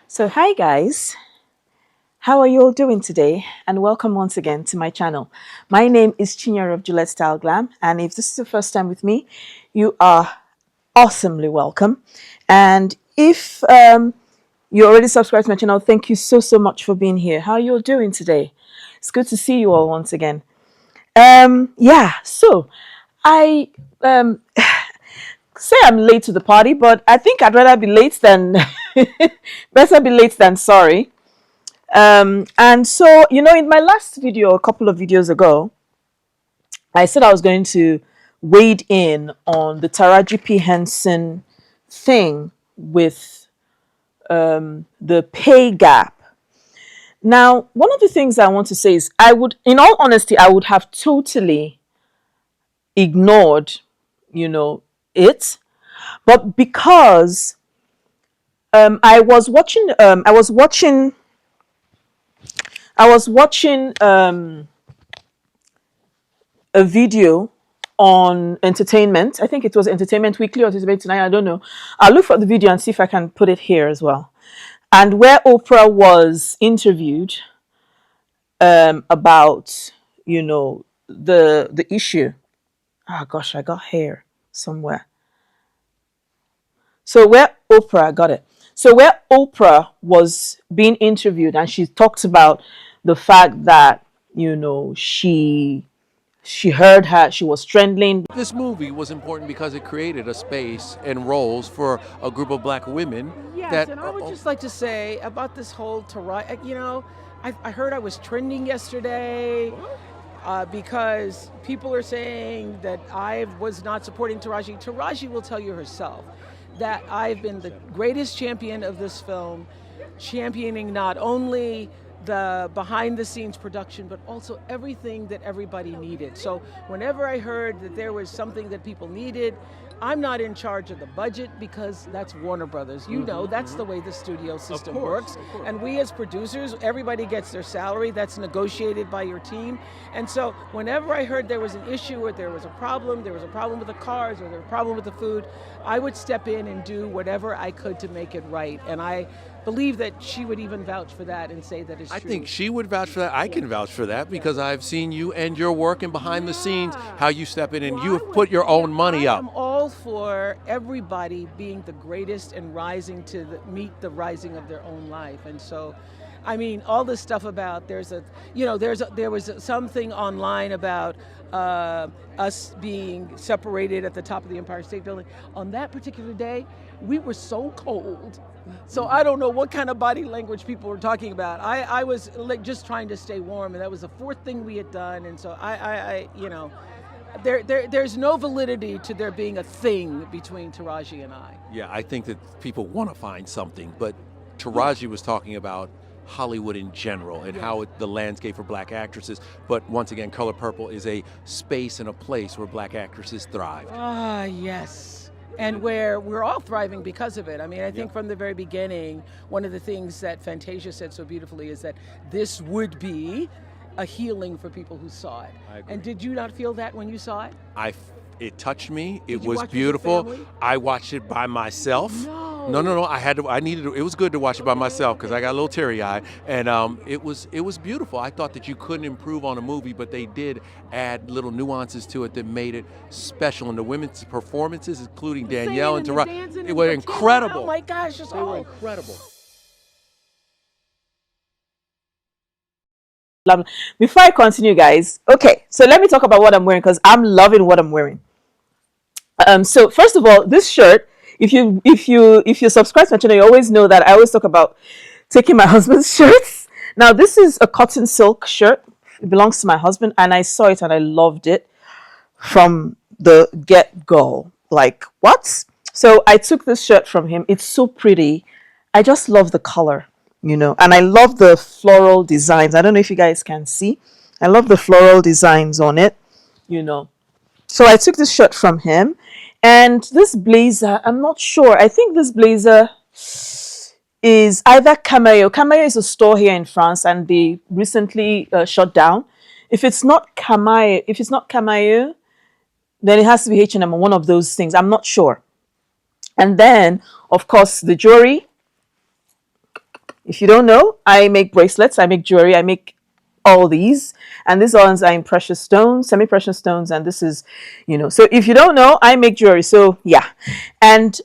So hi guys, how are you all doing today? And welcome once again to my channel. My name is Chinyere of Gillette Style Glam, and if this is the first time with me, you are awesomely welcome. And if you already subscribed to my channel, thank you so much for being here. How are you all doing today? It's good to see you all once again. So I say I'm late to the party, but I think I'd rather be late than better be late than sorry. And so, in my last video, a couple of videos ago, I said I was going to wade in on the Taraji P. Henson thing with the pay gap. Now, one of the things I want to say is in all honesty, I would have totally ignored, it. But because I was watching a video on entertainment. I think it was Entertainment Weekly or Entertainment Tonight. I don't know. I'll look for the video and see if I can put it here as well. And where Oprah was interviewed about, the issue. Oh gosh, I got here somewhere. So where Oprah got it. So where Oprah was being interviewed and she talked about the fact that, she heard her, she was trembling. This movie was important because it created a space and roles for a group of black women. Yes, and I would just like to say about this whole Taraji, I heard I was trending yesterday because people are saying that I was not supporting Taraji. Taraji will tell you herself that I've been the greatest champion of this film, championing not only the behind the scenes production, but also everything that everybody needed. So whenever I heard that there was something that people needed, I'm not in charge of the budget because that's Warner Brothers. You know, that's the way the studio system works. And we as producers, everybody gets their salary. That's negotiated by your team. And so whenever I heard there was an issue or there was a problem with the cars or there was a problem with the food, I would step in and do whatever I could to make it right. And I believe that she would even vouch for that and say that it's true. I think she would vouch for that. I can vouch for that because I've seen you and your work and behind the scenes, how you step in and you've put your own money up. I'm all for everybody being the greatest and rising to meet the rising of their own life. And so, I mean, all this stuff about there was something online about us being separated at the top of the Empire State Building. On that particular day, we were so cold. So I don't know what kind of body language people were talking about. I was like just trying to stay warm, and that was the fourth thing we had done. And so there's no validity to there being a thing between Taraji and I. Yeah, I think that people want to find something, but Taraji was talking about Hollywood in general and how the landscape for black actresses. But once again, Color Purple is a space and a place where black actresses thrive. Ah, yes. And where we're all thriving because of it. I mean, I think from the very beginning, one of the things that Fantasia said so beautifully is that this would be a healing for people who saw it. I agree. And did you not feel that when you saw it? It touched me. It Did you was watch it with beautiful. family? I watched it by myself. No. I needed to. It was good to watch it by myself because I got a little teary-eyed, and it was beautiful. I thought that you couldn't improve on a movie, but they did add little nuances to it that made it special. And the women's performances, including Danielle and Taraji, they were incredible. Oh my gosh, They were incredible. Before I continue, guys, okay, so let me talk about what I'm wearing because I'm loving what I'm wearing. So first of all, this shirt, if you subscribe to my channel, you always know that I always talk about taking my husband's shirts. Now this is a cotton silk shirt. It belongs to my husband, and I saw it and I loved it from the get-go. Like, what? So I took this shirt from him. It's so pretty. I just love the color, and I love the floral designs. I don't know if you guys can see. I love the floral designs on it, So I took this shirt from him. And this blazer, I'm not sure. I think this blazer is either Cameo. Cameo is a store here in France, and they recently shut down. If it's not Cameo, then it has to be H&M or one of those things. I'm not sure. And then, of course, the jewelry. If you don't know, I make bracelets, I make jewelry, I make all these. And these ones are in precious stones, semi-precious stones. And this is, so if you don't know, I make jewelry. So yeah. And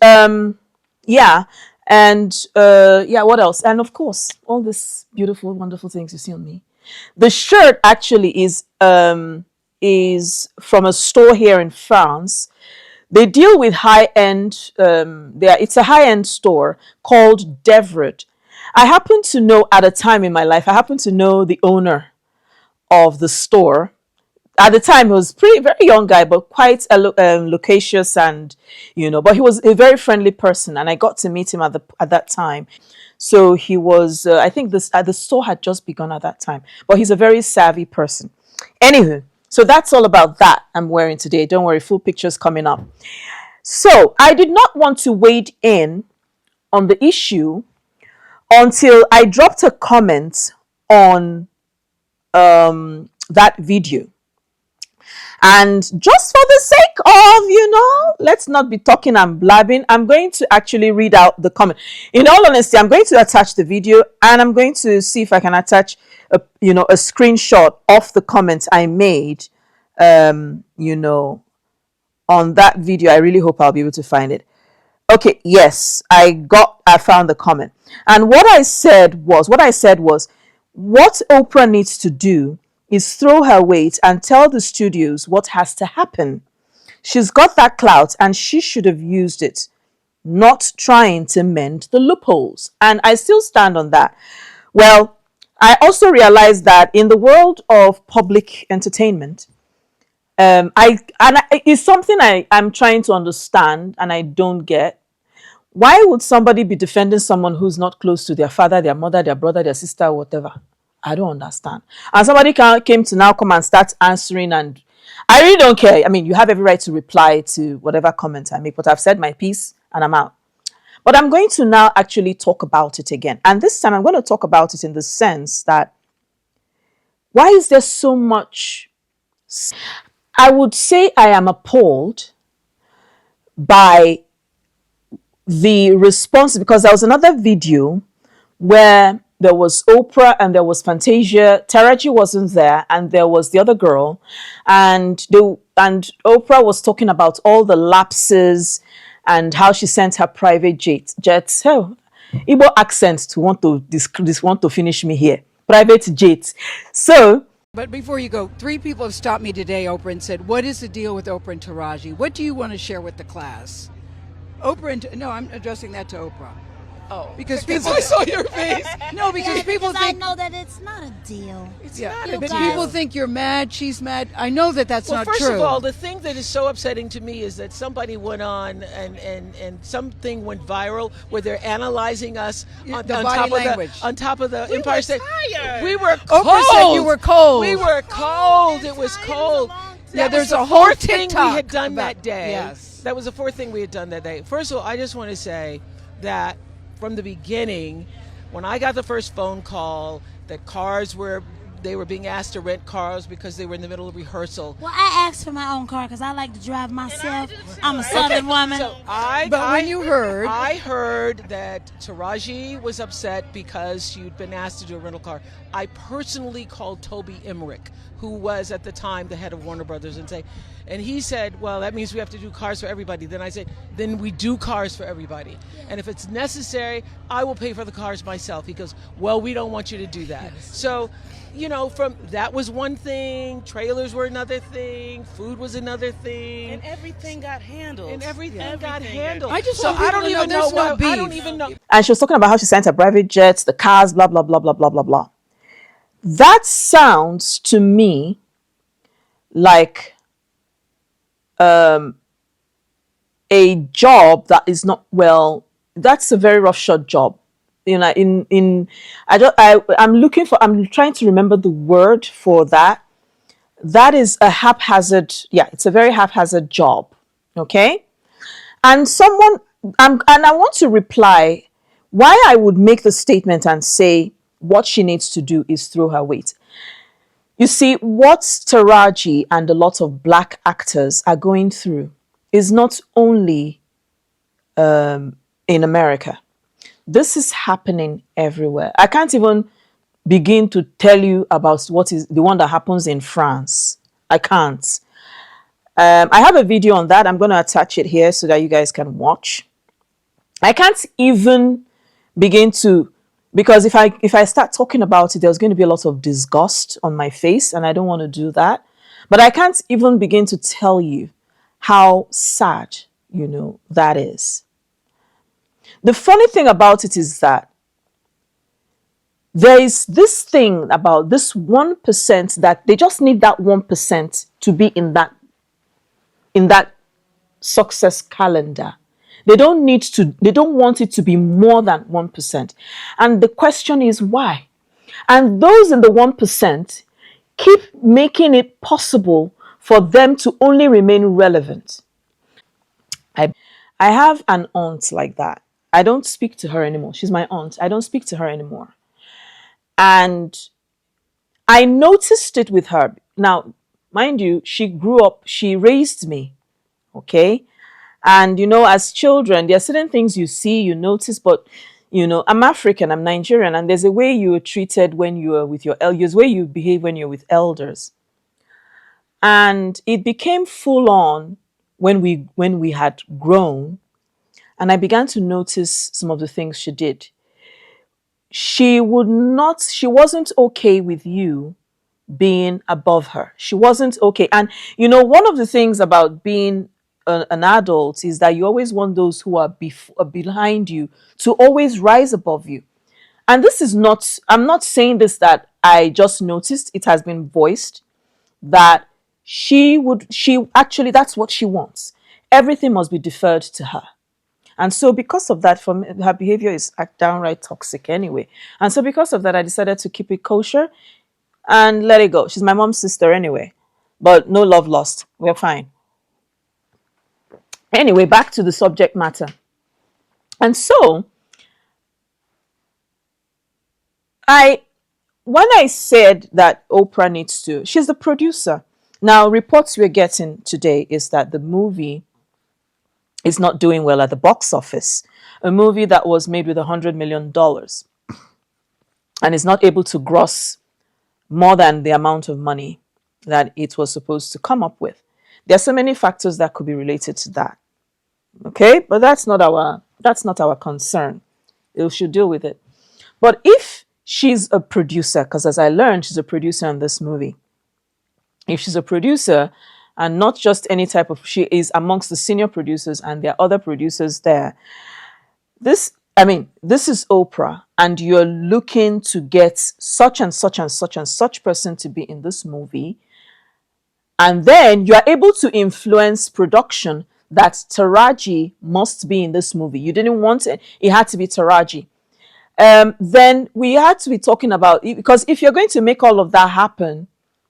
yeah. And yeah, what else? And of course, all these beautiful, wonderful things you see on me. The shirt actually is from a store here in France. They deal with high end. It's a high end store called Devrut. I happen to know at a time in my life. I happen to know the owner of the store. At the time, he was pretty very young guy, but quite loquacious, and but he was a very friendly person, and I got to meet him at that time. So he was. I think the store had just begun at that time, but he's a very savvy person. Anywho, so that's all about that I'm wearing today. Don't worry, full pictures coming up. So I did not want to wade in on the issue until I dropped a comment on that video. And just for the sake of, let's not be talking and blabbing, I'm going to actually read out the comment. In all honesty, I'm going to attach the video, and I'm going to see if I can attach a screenshot of the comment I made, on that video. I really hope I'll be able to find it. Okay, yes, I found the comment. And what I said was, what Oprah needs to do is throw her weight and tell the studios what has to happen. She's got that clout and she should have used it, not trying to mend the loopholes. And I still stand on that. Well, I also realized that in the world of public entertainment, it's something I'm trying to understand and I don't get. Why would somebody be defending someone who's not close to their father, their mother, their brother, their sister, or whatever? I don't understand. And somebody came to now come and start answering, and I really don't care. I mean, you have every right to reply to whatever comment I make, but I've said my piece and I'm out. But I'm going to now actually talk about it again. And this time I'm going to talk about it in the sense that, why is there so much? I would say I am appalled by the response, because there was another video where there was Oprah and there was Fantasia. Taraji wasn't there, and there was the other girl, and Oprah was talking about all the lapses and how she sent her private jets. Oh, Igbo accent to want to finish me here. Private jet. So. But before you go, 3 people have stopped me today, Oprah, and said, "What is the deal with Oprah and Taraji? What do you want to share with the class?" No, I'm addressing that to Oprah. Oh, because people I saw your face. No, because people think I know that it's not a deal. It's yeah, not a but deal. people think you're mad, she's mad. I know that that's not first true. First of all, the thing that is so upsetting to me is that somebody went on and something went viral where they're analyzing us on top of the Empire State. We were cold. Oprah said you were cold. We were cold. It was cold. Yeah, there's the a whole fourth thing we TikTok had done about, that day. Yes. That was the fourth thing we had done that day. First of all, I just want to say that from the beginning, when I got the first phone call that they were being asked to rent cars because they were in the middle of rehearsal. Well, I asked for my own car because I like to drive myself. I'm a Southern woman. So I heard that Taraji was upset because she'd been asked to do a rental car. I personally called Toby Emmerich, who was at the time the head of Warner Brothers, and he said, well, that means we have to do cars for everybody. Then I said, then we do cars for everybody. And if it's necessary, I will pay for the cars myself. He goes, well, we don't want you to do that. Yes. So, from that was one thing, trailers were another thing, food was another thing. And everything got handled. I just want people to know there's no beef. I don't even know. And she was talking about how she sent her private jets, the cars, blah, blah, blah, blah, blah, blah, blah. That sounds to me like a job that is not that's a very roughshod job. I'm trying to remember the word for that. That is a haphazard, it's a very haphazard job. Okay? And I want to reply why I would make the statement and say what she needs to do is throw her weight. You see, what Taraji and a lot of black actors are going through is not only in America. This is happening everywhere. I can't even begin to tell you about what is the one that happens in France. I can't. I have a video on that. I'm going to attach it here so that you guys can watch. I can't even begin to, because if I start talking about it, there's going to be a lot of disgust on my face, and I don't want to do that. But I can't even begin to tell you how sad, that is. The funny thing about it is that there is this thing about this 1% that they just need that 1% to be in that success calendar. They don't want it to be more than 1%. And the question is why? And those in the 1% keep making it possible for them to only remain relevant. I have an aunt like that. I don't speak to her anymore. She's my aunt. I don't speak to her anymore. And I noticed it with her. Now, mind you, she raised me. Okay. And, as children, there are certain things you see, you notice, but, I'm African, I'm Nigerian, and there's a way you are treated when you are with your elders, way you behave when you're with elders. And it became full on when we had grown, and I began to notice some of the things she did. She wasn't okay with you being above her. She wasn't okay. And, one of the things about being an adult is that you always want those who are behind you to always rise above you. And I'm not saying this that I just noticed. It has been voiced that she actually, that's what she wants. Everything must be deferred to her. And so because of that, for me, her behavior is downright toxic anyway. And so because of that, I decided to keep it kosher and let it go. She's my mom's sister anyway. But no love lost. We're fine. Anyway, back to the subject matter. And so, when I said that Oprah needs to, she's the producer. Now, reports we're getting today is that the movie is not doing well at the box office. A movie that was made with $100 million and is not able to gross more than the amount of money that it was supposed to come up with. There are so many factors that could be related to that. Okay, but that's not our concern. We should deal with it. But if she's a producer, because as I learned, she's a producer in this movie. If she's a producer and not just any type of, she is amongst the senior producers and there are other producers there. This is Oprah, and you're looking to get such and such and such and such person to be in this movie. And then you are able to influence production that Taraji must be in this movie. You didn't want it. It had to be Taraji. Then we had to be talking about, because if you're going to make all of that happen,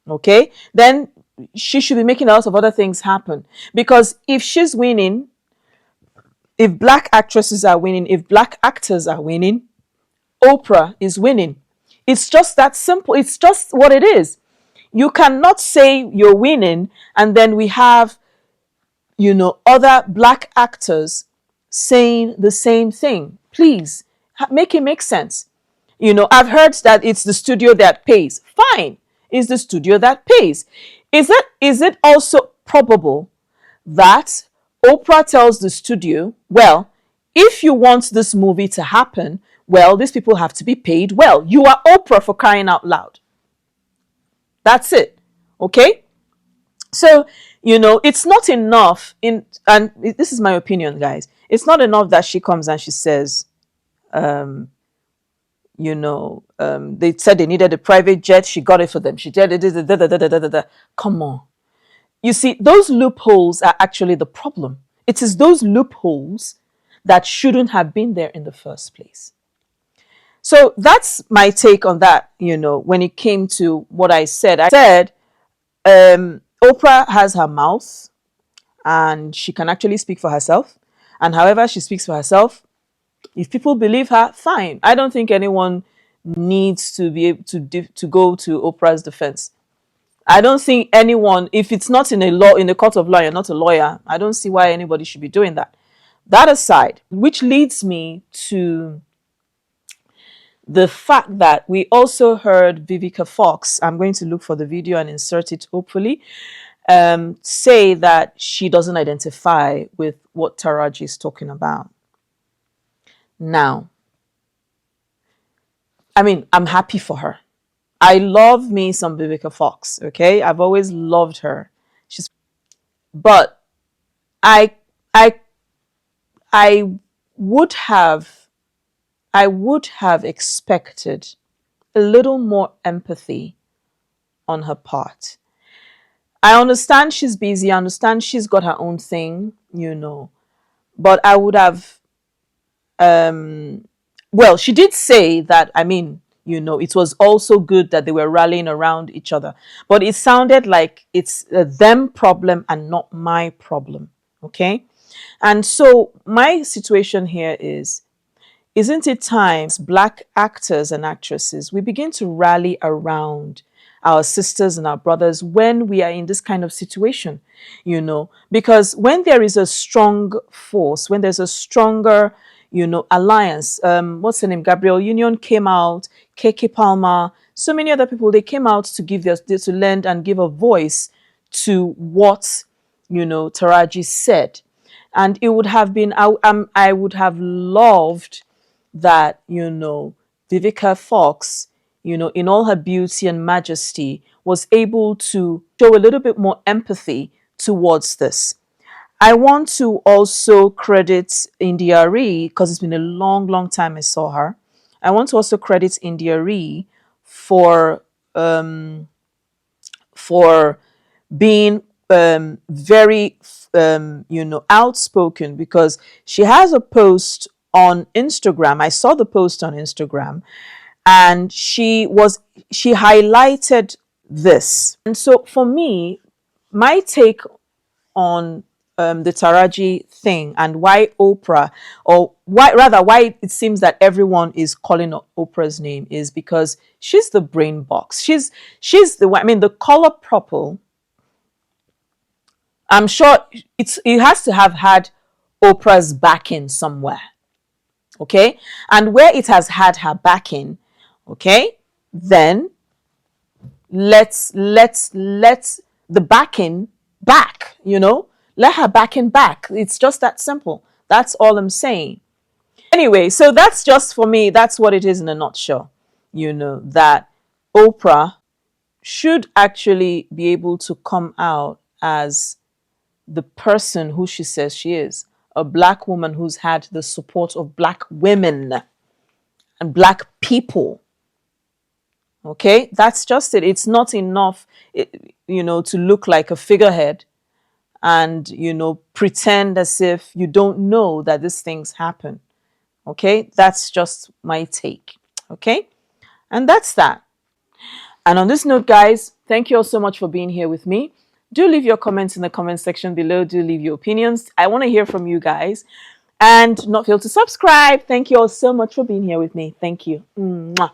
okay, then she should be making a lot of other things happen. Because if she's winning, if black actresses are winning, if black actors are winning, Oprah is winning. It's just that simple. It's just what it is. You cannot say you're winning and then we have, other black actors saying the same thing. Please, make it make sense. I've heard that it's the studio that pays. Fine. It's the studio that pays. Is it also probable that Oprah tells the studio, well, if you want this movie to happen, well, these people have to be paid well. You are Oprah, for crying out loud. That's it. Okay? So, it's not enough and this is my opinion, guys. It's not enough that she comes and she says, they said they needed a private jet. She got it for them. She did it. Come on. You see, those loopholes are actually the problem. It is those loopholes that shouldn't have been there in the first place. So that's my take on that, when it came to what I said. I said, Oprah has her mouth and she can actually speak for herself. And however she speaks for herself, if people believe her, fine. I don't think anyone needs to be able to go to Oprah's defense. I don't think anyone, if it's not in the court of law, you're not a lawyer, I don't see why anybody should be doing that. That aside, which leads me to the fact that we also heard Vivica Fox, I'm going to look for the video and insert it hopefully, say that she doesn't identify with what Taraji is talking about. Now, I mean, I'm happy for her. I love me some Vivica Fox, okay? I've always loved her. But I I I would have I would have expected a little more empathy on her part. I understand she's busy, I understand she's got her own thing, but I would have well, she did say that, I mean, it was also good that they were rallying around each other. But it sounded like it's a them problem and not my problem. Okay. And so my situation here is, isn't it time, as Black actors and actresses, we begin to rally around our sisters and our brothers when we are in this kind of situation, Because when there is a strong force, when there's a stronger, alliance, what's her name? Gabrielle Union came out, Keke Palmer, so many other people, they came out to give to lend and give a voice to what, Taraji said. And it would have been, I would have loved that, Vivica Fox, in all her beauty and majesty, was able to show a little bit more empathy towards this. I want to also credit India Ree, because it's been a long, long time I saw her. I want to also credit India Ree for being very outspoken, because she has a post on Instagram. I saw the post on Instagram, and she highlighted this. And so for me, my take on the Taraji thing, and why Oprah, or why it seems that everyone is calling Oprah's name, is because she's the brain box. She's the one. I mean, the color purple, I'm sure it has to have had Oprah's backing somewhere. Okay? And where it has had her backing, okay, then let's the backing back, Let her backing back. It's just that simple. That's all I'm saying. Anyway, so that's just, for me, that's what it is in a nutshell. That Oprah should actually be able to come out as the person who she says she is, a Black woman who's had the support of Black women and Black people. Okay, that's just it. It's not enough, to look like a figurehead and, pretend as if you don't know that these things happen. Okay, that's just my take. Okay, and that's that. And on this note, guys, thank you all so much for being here with me. Do leave your comments in the comment section below. Do leave your opinions. I want to hear from you guys. And not fail to subscribe. Thank you all so much for being here with me. Thank you. Mwah.